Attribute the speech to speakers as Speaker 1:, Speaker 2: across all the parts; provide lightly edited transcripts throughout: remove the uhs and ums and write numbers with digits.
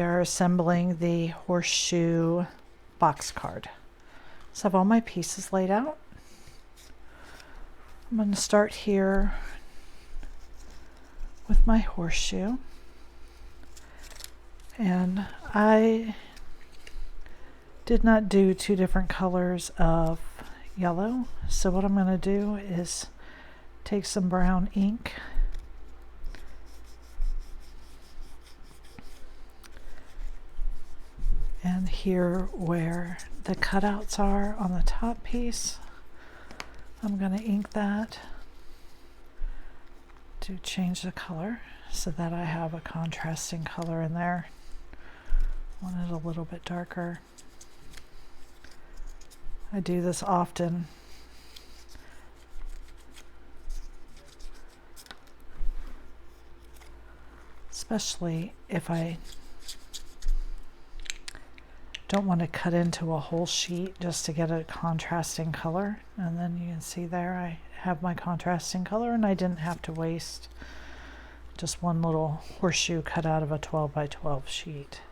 Speaker 1: We are assembling the horseshoe box card. So I have all my pieces laid out. I'm going to start here with my horseshoe, and I did not do two different colors of yellow, so what I'm going to do is take some brown ink and here where the cutouts are on the top piece, I'm going to ink that to change the color so that I have a contrasting color in there. I want it a little bit darker. I do this often. Especially if I don't want to cut into a whole sheet just to get a contrasting color. And then you can see there I have my contrasting color, and I didn't have to waste just one little horseshoe cut out of a 12 by 12 sheet.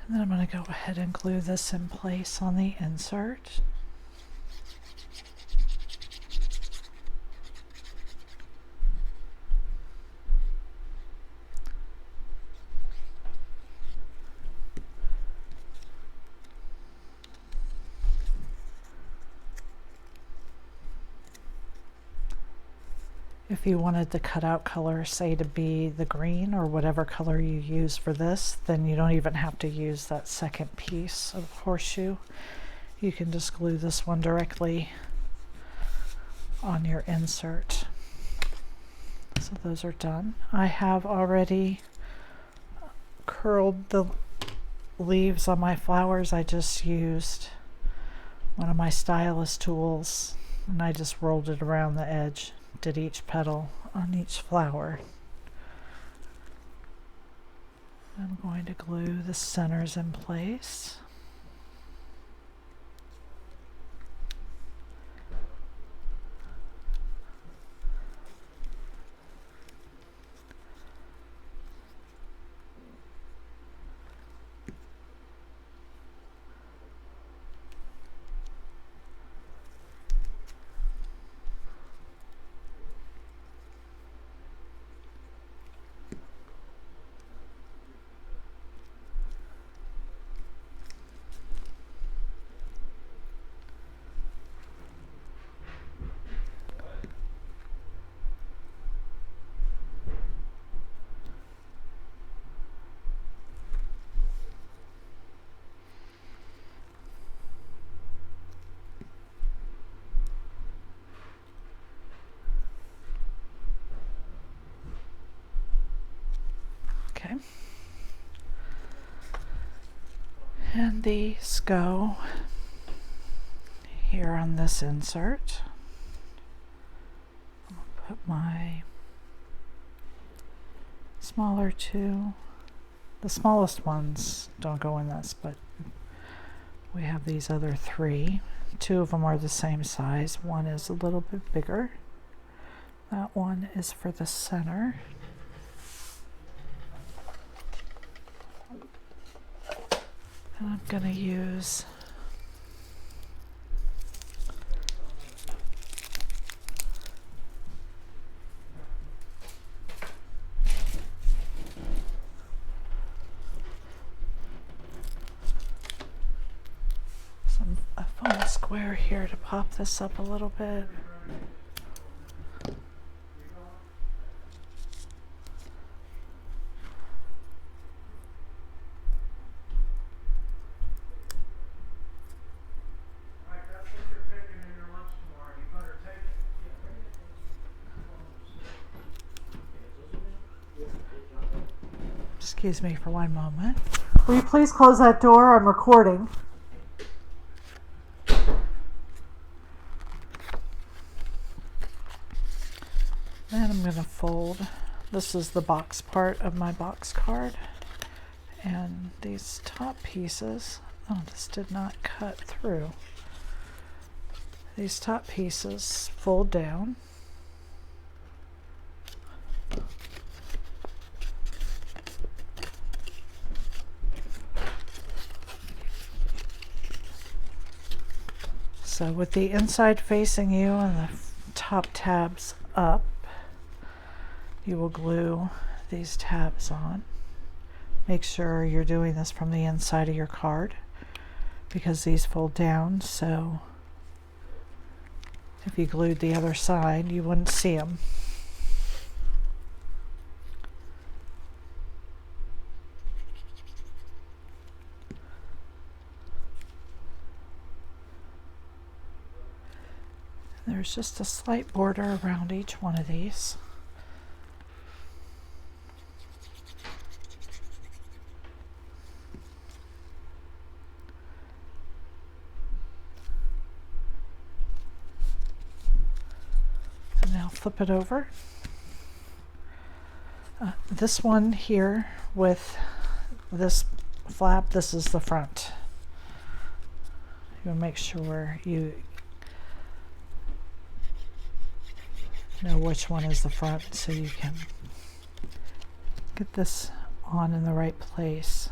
Speaker 1: And then I'm going to go ahead and glue this in place on the insert. If you wanted the cutout color, say, to be the green or whatever color you use for this, then you don't even have to use that second piece of horseshoe. You can just glue this one directly on your insert. So those are done. I have already curled the leaves on my flowers. I just used one of my stylus tools and I just rolled it around the edge. Did each petal on each flower. I'm going to glue the centers in place. Okay. And these go here on this insert. I'll put my smaller two. The smallest ones don't go in this, but we have these other three. Two of them are the same size. One is a little bit bigger. That one is for the center. And I'm going to use a foam square here to pop this up a little bit. Excuse me for one moment. Will you please close that door? I'm recording. And I'm going to fold. This is the box part of my box card. And these top pieces, oh, this did not cut through. These top pieces fold down. So with the inside facing you and the top tabs up, you will glue these tabs on. Make sure you're doing this from the inside of your card because these fold down, so if you glued the other side, you wouldn't see them. There's just a slight border around each one of these. And now flip it over. This one here with this flap, this is the front. You'll make sure you know which one is the front so you can get this on in the right place.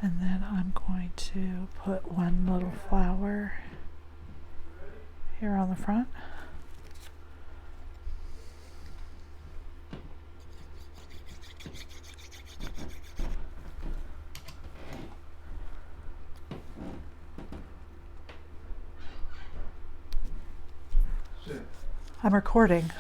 Speaker 1: And then I'm going to put one little flower here on the front. I'm recording.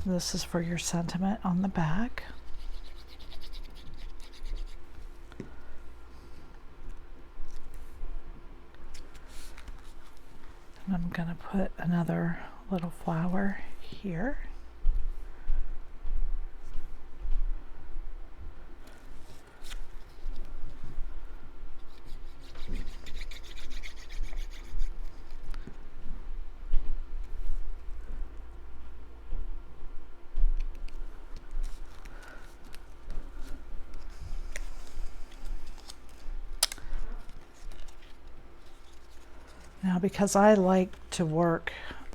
Speaker 1: This is for your sentiment on the back. And I'm going to put another little flower here. Now, because I like to work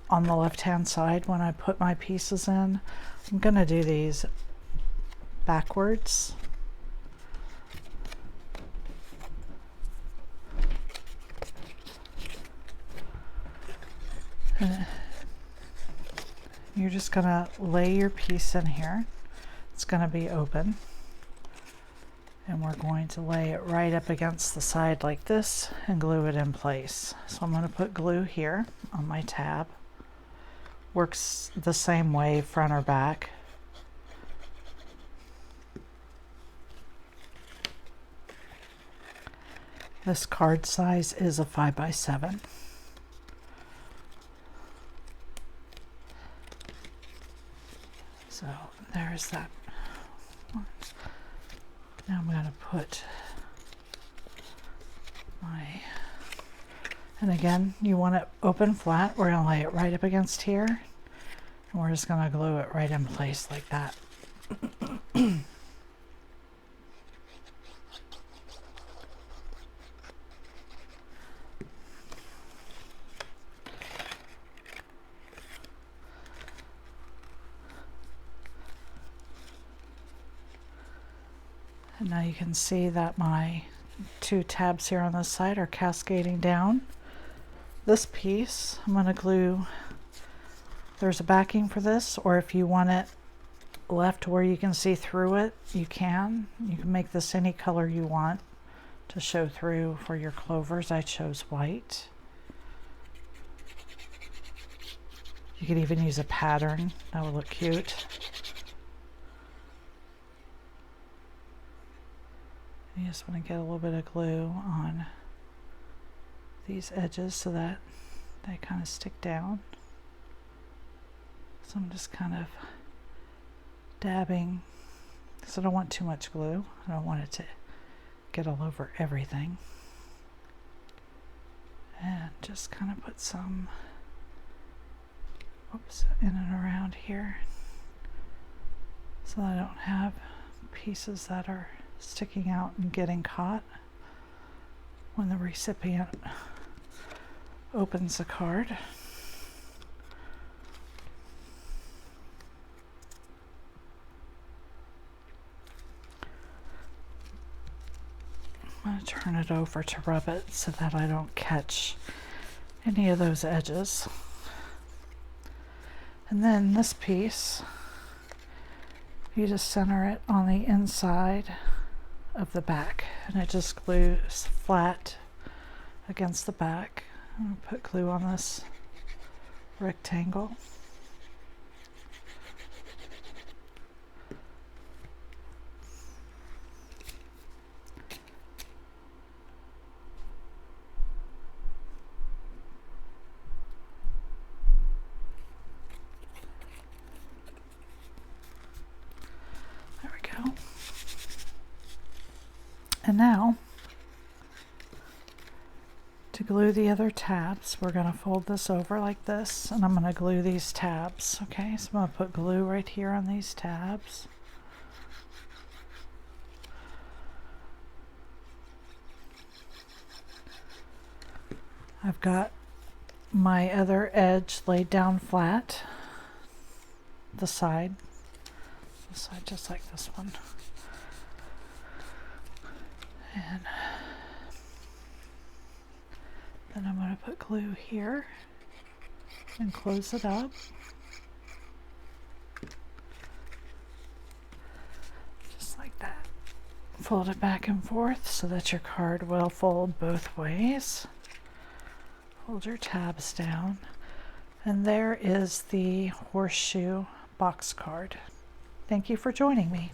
Speaker 1: on the left-hand side when I put my pieces in, I'm going to do these backwards. And you're just going to lay your piece in here. It's going to be open. And we're going to lay it right up against the side like this and glue it in place. So I'm going to put glue here on my tab. Works the same way front or back. This card size is a 5x7. So there's that one. Now I'm going to put my, and again, you want it open flat. We're going to lay it right up against here. And we're just going to glue it right in place like that. And now you can see that my two tabs here on this side are cascading down. This piece, I'm going to glue, there's a backing for this, or if you want it left where you can see through it, you can. You can make this any color you want to show through for your clovers. I chose white. You could even use a pattern. That would look cute. You just want to get a little bit of glue on these edges so that they kind of stick down. So I'm just kind of dabbing, because I don't want too much glue. I don't want it to get all over everything. And just kind of put some in and around here so I don't have pieces that are sticking out and getting caught when the recipient opens the card. I'm going to turn it over to rub it so that I don't catch any of those edges. And then this piece, you just center it on the inside of the back, and it just glues flat against the back. I'm going to put glue on this rectangle. And now, to glue the other tabs, we're going to fold this over like this, and I'm going to glue these tabs. Okay, so I'm going to put glue right here on these tabs. I've got my other edge laid down flat, the side just like this one. And then I'm going to put glue here and close it up. Just like that. Fold it back and forth so that your card will fold both ways. Hold your tabs down. And there is the horseshoe box card. Thank you for joining me.